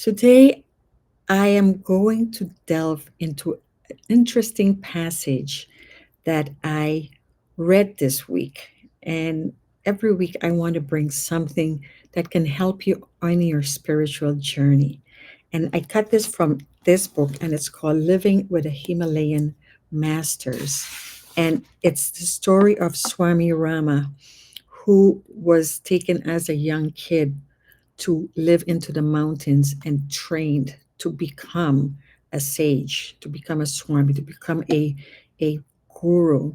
Today, I am going to delve into an interesting passage that I read this week. And every week, I want to bring something that can help you on your spiritual journey. And I cut this from this book, and it's called Living with the Himalayan Masters. And it's the story of Swami Rama, who was taken as a young kid to live into the mountains and trained to become a sage, to become a swami, to become a guru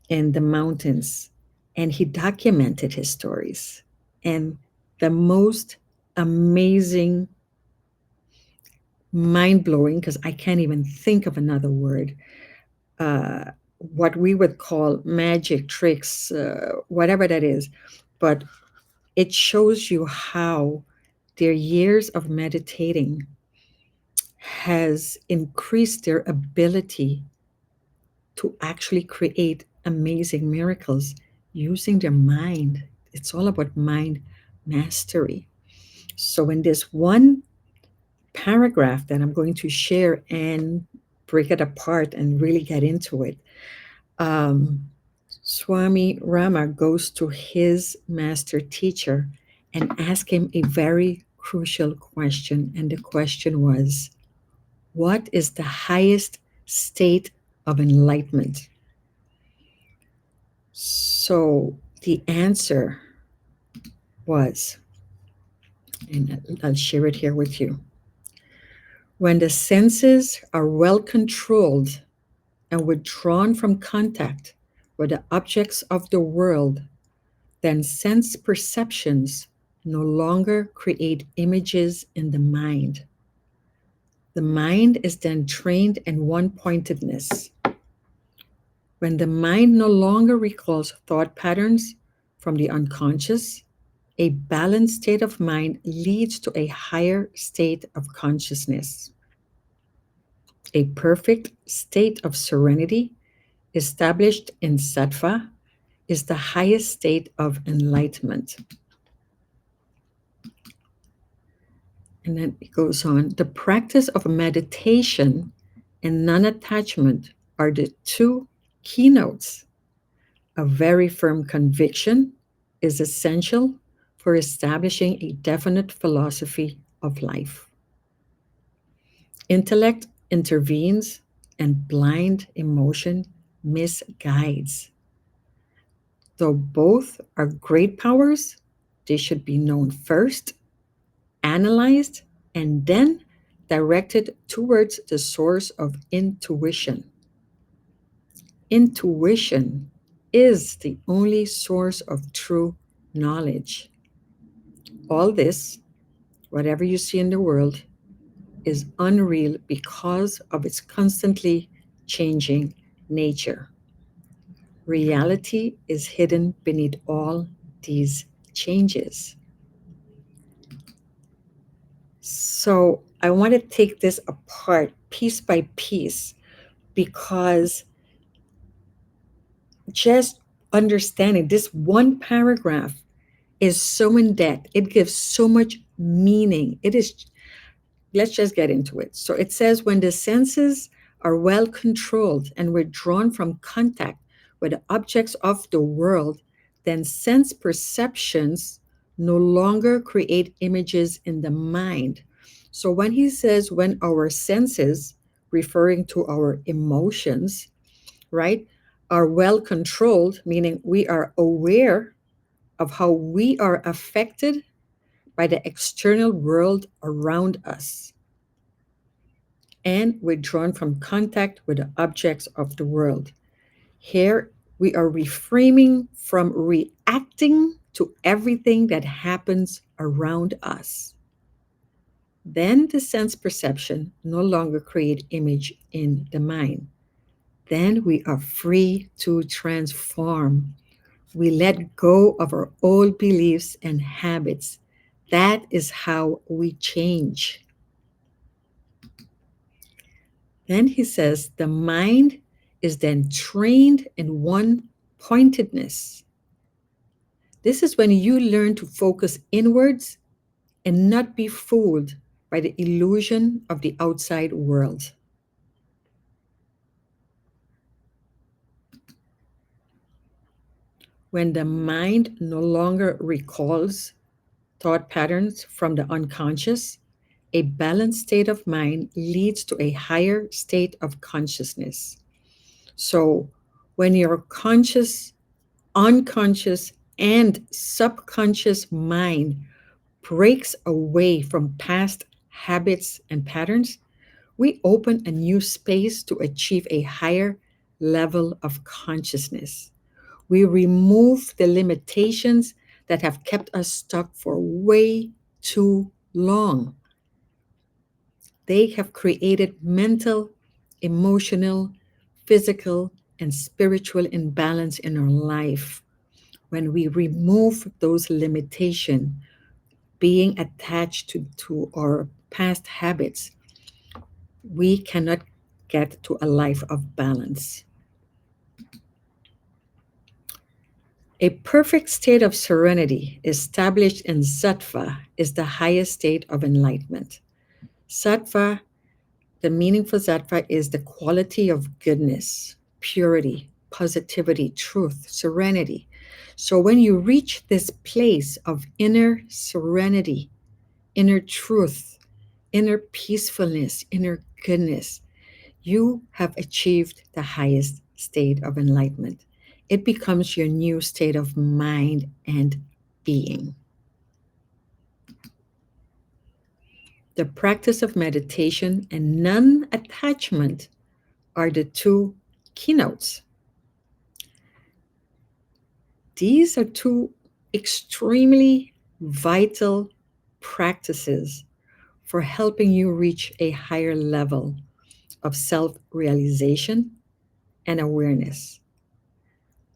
in the mountains. And he documented his stories. And the most amazing, mind blowing, because I can't even think of another word, what we would call magic tricks, whatever that is. But it shows you how their years of meditating has increased their ability to actually create amazing miracles using their mind. It's all about mind mastery. So, in this one paragraph that I'm going to share and break it apart and really get into it, um, Swami Rama goes to his master teacher and asks him a very crucial question. And the question was, what is the highest state of enlightenment? So the answer was, and I'll share it here with you, when the senses are well controlled and withdrawn from contact with the objects of the world, then sense perceptions no longer create images in the mind. The mind is then trained in one pointedness. When the mind no longer recalls thought patterns from the unconscious, a balanced state of mind leads to a higher state of consciousness. A perfect state of serenity established in sattva is the highest state of enlightenment. And then it goes on, the practice of meditation and non attachment are the two keynotes. A very firm conviction is essential for establishing a definite philosophy of life. Intellect intervenes and blind emotion misguides. Though both are great powers, they should be known first, analyzed, and then directed towards the source of intuition. Intuition is the only source of true knowledge. All this, whatever you see in the world, is unreal because of its constantly changing nature. Reality is hidden beneath all these changes. So I want to take this apart piece by piece because just understanding this one paragraph is so in depth. It gives so much meaning. It is, let's just get into it. So it says, when the senses are well controlled and withdrawn from contact with the objects of the world, then sense perceptions no longer create images in the mind. So when he says, when our senses, referring to our emotions, right, are well controlled, meaning we are aware of how we are affected by the external world around us and withdrawn from contact with the objects of the world. Here, we are reframing from reacting to everything that happens around us. Then the sense perception no longer create image in the mind. Then we are free to transform. We let go of our old beliefs and habits. That is how we change. Then he says the mind is then trained in one pointedness. This is when you learn to focus inwards and not be fooled by the illusion of the outside world. When the mind no longer recalls thought patterns from the unconscious, a balanced state of mind leads to a higher state of consciousness. So, when your conscious, unconscious, and subconscious mind breaks away from past habits and patterns, we open a new space to achieve a higher level of consciousness. We remove the limitations that have kept us stuck for way too long. They have created mental, emotional, physical, and spiritual imbalance in our life. When we remove those limitations, being attached to our past habits, we cannot get to a life of balance. A perfect state of serenity established in sattva is the highest state of enlightenment. Sattva, the meaning for sattva is the quality of goodness, purity, positivity, truth, serenity. So when you reach this place of inner serenity, inner truth, inner peacefulness, inner goodness, you have achieved the highest state of enlightenment. It becomes your new state of mind and being. The practice of meditation and non attachment are the two keynotes. These are two extremely vital practices for helping you reach a higher level of self realization and awareness.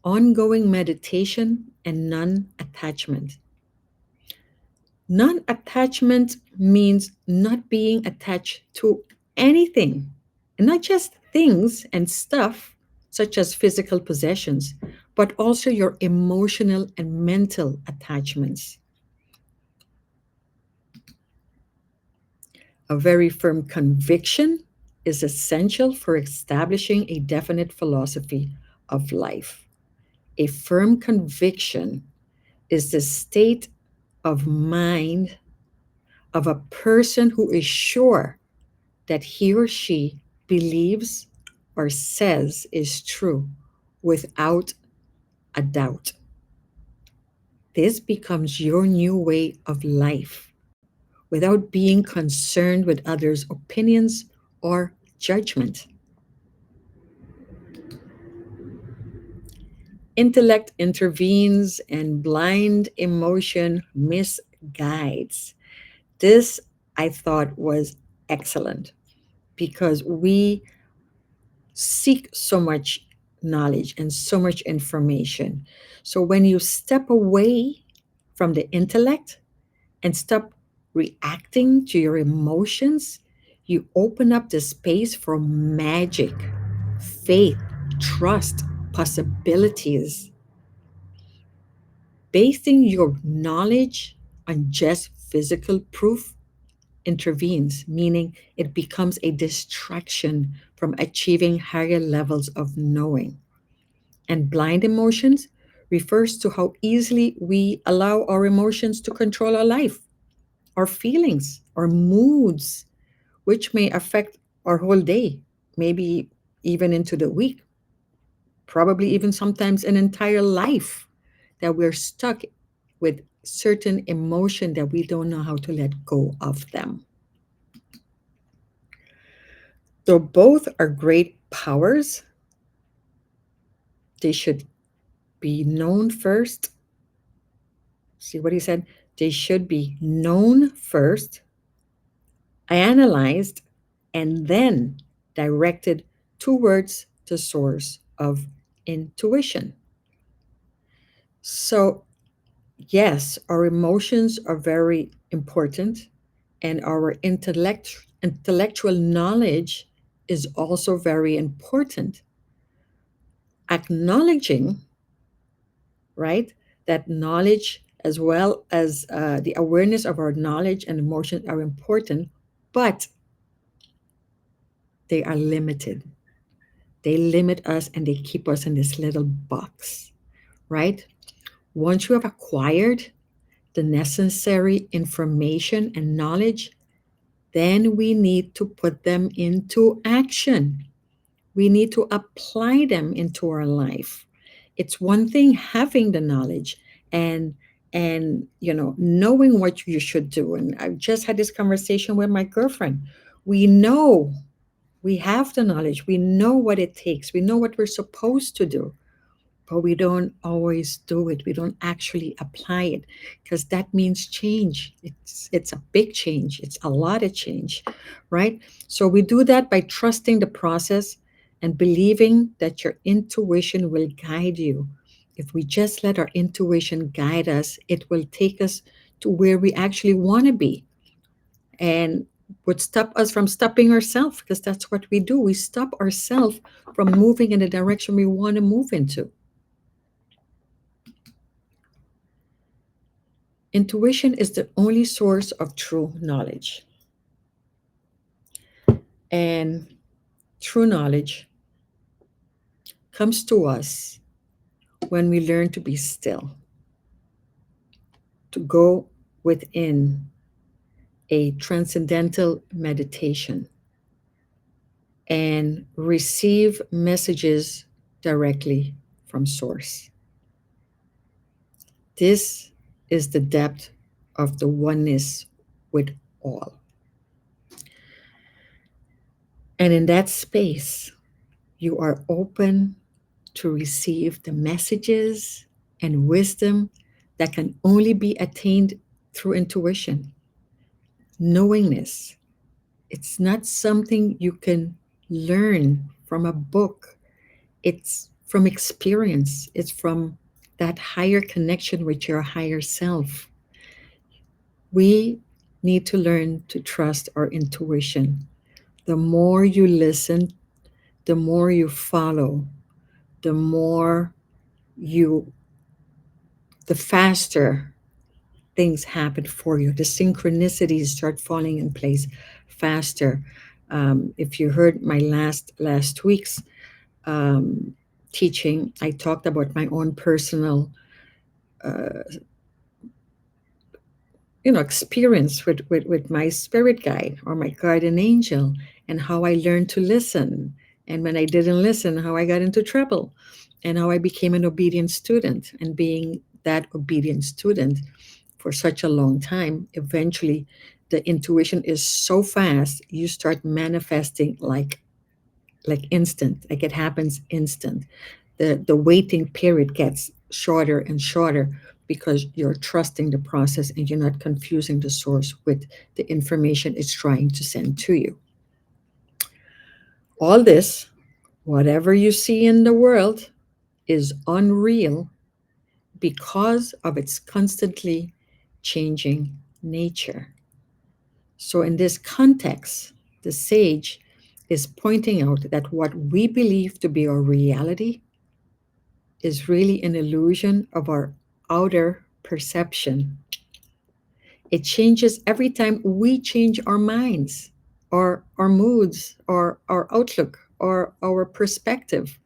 Ongoing meditation and non attachment. Non attachment means not being attached to anything, and not just things and stuff, such as physical possessions, but also your emotional and mental attachments. A very firm conviction is essential for establishing a definite philosophy of life. A firm conviction is the state of mind of a person who is sure that he or she believes or says is true without a doubt. This becomes your new way of life without being concerned with others' opinions or judgment. Intellect intervenes and blind emotion misguides. This I thought was excellent because we seek so much knowledge and so much information. So when you step away from the intellect and stop reacting to your emotions, you open up the space for magic, faith, trust, possibilities. Basing your knowledge on just physical proof intervenes, meaning it becomes a distraction from achieving higher levels of knowing. And blind emotions refers to how easily we allow our emotions to control our life, our feelings, our moods, which may affect our whole day, maybe even into the week, probably even sometimes an entire life, that we're stuck with certain emotion that we don't know how to let go of them. Though both are great powers, they should be known first. See what he said? They should be known first, analyzed, and then directed towards the source of intuition. So, yes, our emotions are very important, and our intellectual knowledge is also very important. Acknowledging, right, that knowledge as well as the awareness of our knowledge and emotions are important but they are limited. They limit us and they keep us in this little box, right? Once you have acquired the necessary information and knowledge, then we need to put them into action. We need to apply them into our life. It's one thing having the knowledge and knowing what you should do. And I just had this conversation with my girlfriend. We know we have the knowledge. We know what it takes. We know what we're supposed to do, but we don't always do it. We don't actually apply it because that means change. It's a big change. It's a lot of change, right? So we do that by trusting the process and believing that your intuition will guide you. If we just let our intuition guide us, it will take us to where we actually want to be and would stop us from stopping ourselves because that's what we do. We stop ourselves from moving in the direction we want to move into. Intuition is the only source of true knowledge. And true knowledge comes to us when we learn to be still, to go within a transcendental meditation and receive messages directly from Source. This is the depth of the oneness with all. And in that space, you are open to receive the messages and wisdom that can only be attained through intuition, knowingness. It's not something you can learn from a book, it's from experience, it's from that higher connection with your higher self. We need to learn to trust our intuition. The more you listen, the more you follow, the more you the faster things happen for you. The synchronicities start falling in place faster. If you heard my last week's teaching, I talked about my own personal, uh, experience with my spirit guide or my guardian angel, and how I learned to listen. And when I didn't listen, how I got into trouble, and how I became an obedient student. And being that obedient student for such a long time, eventually the intuition is so fast, you start manifesting like instant, like it happens instant. The waiting period gets shorter and shorter because you're trusting the process and you're not confusing the source with the information it's trying to send to you. All this, whatever you see in the world, is unreal because of its constantly changing nature. So, in this context, the sage is pointing out that what we believe to be our reality is really an illusion of our outer perception. It changes every time we change our minds, or our moods, or our outlook, or our perspective.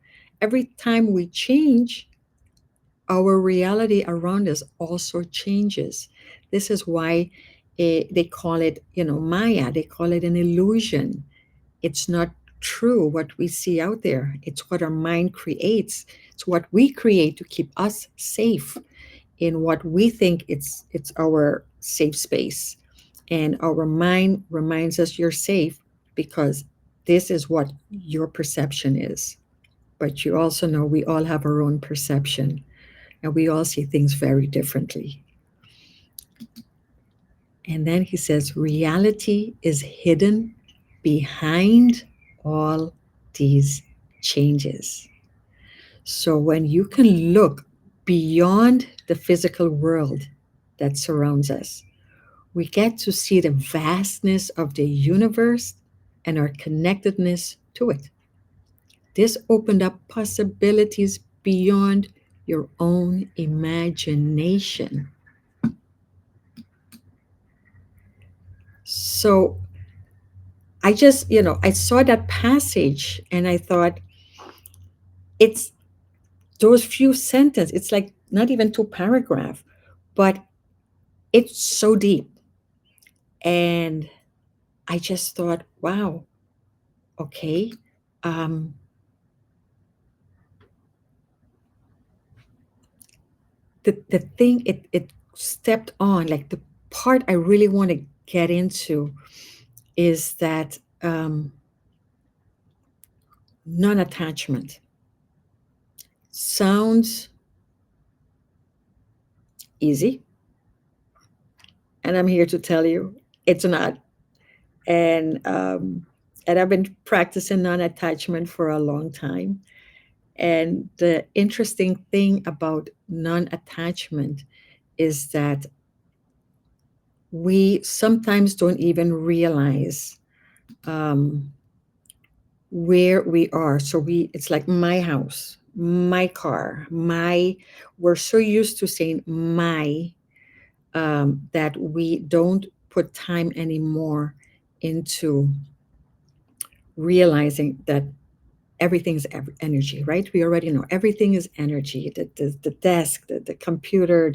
Every time we change, our reality around us also changes. This is why they call it, Maya. They call it an illusion. It's not true what we see out there. It's what our mind creates. It's what we create to keep us safe in what we think it's our safe space. And our mind reminds us you're safe because this is what your perception is. But you also know we all have our own perception and we all see things very differently. And then he says, reality is hidden behind all these changes. So when you can look beyond the physical world that surrounds us, we get to see the vastness of the universe and our connectedness to it. This opened up possibilities beyond your own imagination. So I just, I saw that passage and I thought, it's those few sentences, it's like not even two paragraph, but it's so deep. And I just thought, wow, okay. Um, the thing it stepped on, like the part I really want to get into is that non-attachment sounds easy, and I'm here to tell you it's not. And and I've been practicing non-attachment for a long time. And the interesting thing about non-attachment is that we sometimes don't even realize um, where we are. So it's like my house, my car, my. We're so used to saying my that we don't put time anymore into realizing that everything's energy, right? We already know everything is energy. The desk, the computer,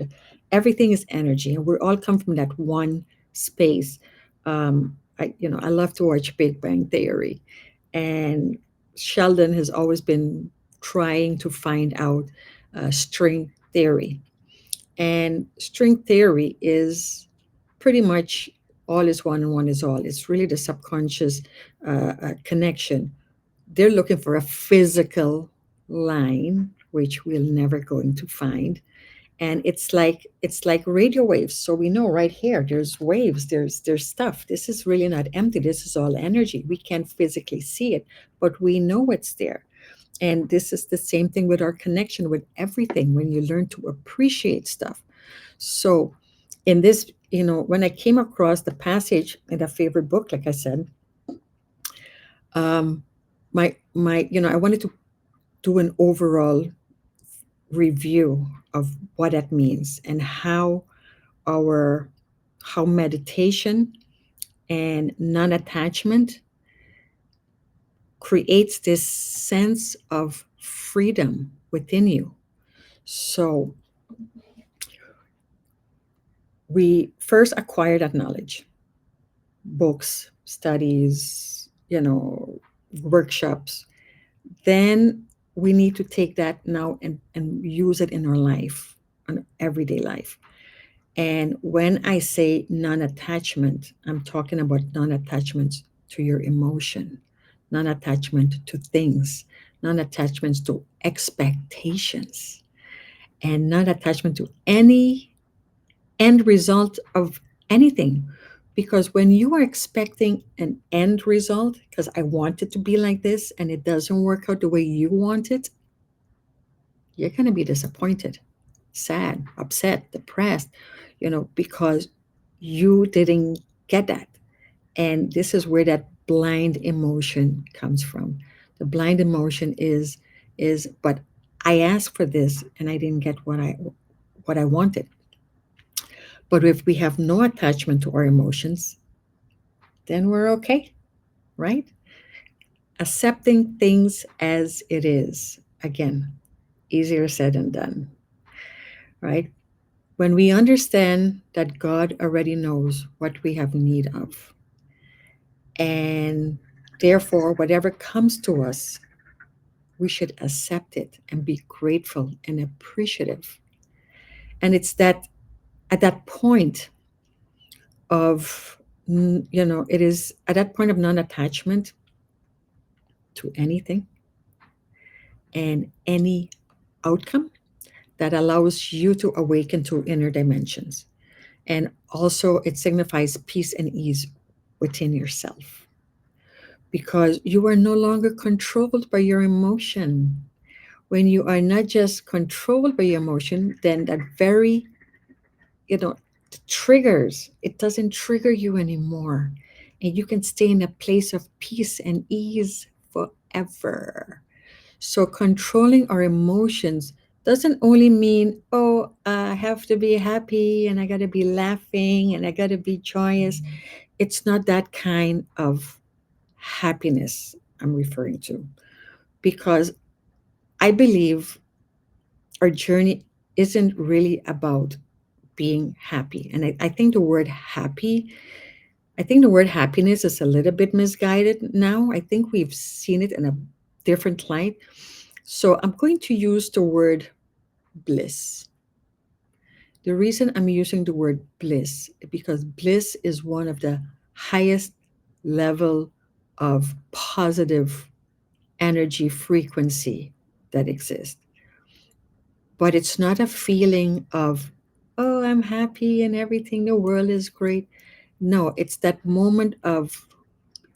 everything is energy, and we all come from that one space. I love to watch Big Bang Theory, and Sheldon has always been trying to find out string theory, and string theory is pretty much all is one and one is all. It's really the subconscious connection. They're looking for a physical line, which we're never going to find. And it's like radio waves. So we know right here there's waves, there's stuff. This is really not empty. This is all energy. We can't physically see it, but we know it's there. And this is the same thing with our connection with everything when you learn to appreciate stuff. So in this, when I came across the passage in a favorite book, like I said, um, I wanted to do an overall review of what that means and our how meditation and non-attachment creates this sense of freedom within you. So we first acquire that knowledge, books, studies, workshops. Then we need to take that now and use it in our life, on everyday life. And when I say non attachment, I'm talking about non attachment to your emotion, non attachment to things, non attachments to expectations, and non attachment to any end result of anything. Because when you are expecting an end result, because I want it to be like this and it doesn't work out the way you want it, you're going to be disappointed, sad, upset, depressed, because you didn't get that. And this is where that blind emotion comes from. The blind emotion is but I asked for this and I didn't get what I wanted. But if we have no attachment to our emotions, then we're okay, right? Accepting things as it is. Again, easier said than done, right? When we understand that God already knows what we have need of, and therefore, whatever comes to us, we should accept it and be grateful and appreciative. And it's that at that point of, it is at that point of non attachment to anything and any outcome that allows you to awaken to inner dimensions. And also, it signifies peace and ease within yourself because you are no longer controlled by your emotion. When you are not just controlled by your emotion, then that very, you know, triggers, it doesn't trigger you anymore. And you can stay in a place of peace and ease forever. So controlling our emotions doesn't only mean, oh, I have to be happy and I got to be laughing and I got to be joyous. It's not that kind of happiness I'm referring to, because I believe our journey isn't really about being happy. And I think the word happy, I think the word happiness is a little bit misguided now. I think we've seen it in a different light. So I'm going to use the word bliss. The reason I'm using the word bliss is because bliss is one of the highest level of positive energy frequency that exists. But it's not a feeling of, oh, I'm happy and everything, the world is great. No, it's that moment of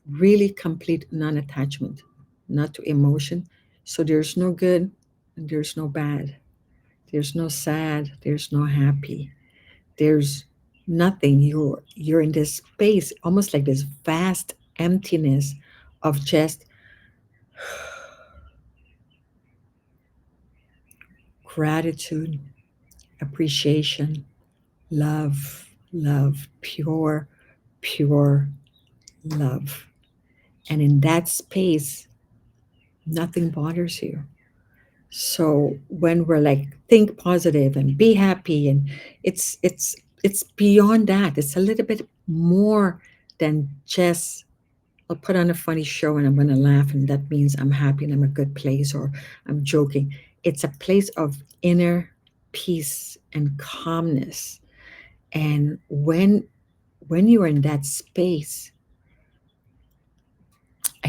really complete non attachment, not to emotion. So there's no good and there's no bad. There's no sad, there's no happy. There's nothing. You're in this space, almost like this vast emptiness of just gratitude, appreciation, love, love, pure, pure love. And in that space, nothing bothers you. So when we're like think positive and be happy, and it's beyond that. It's a little bit more than just I'll put on a funny show and I'm going to laugh, and that means I'm happy and I'm a good place, or I'm joking. It's a place of inner peace and calmness. And when you are in that space,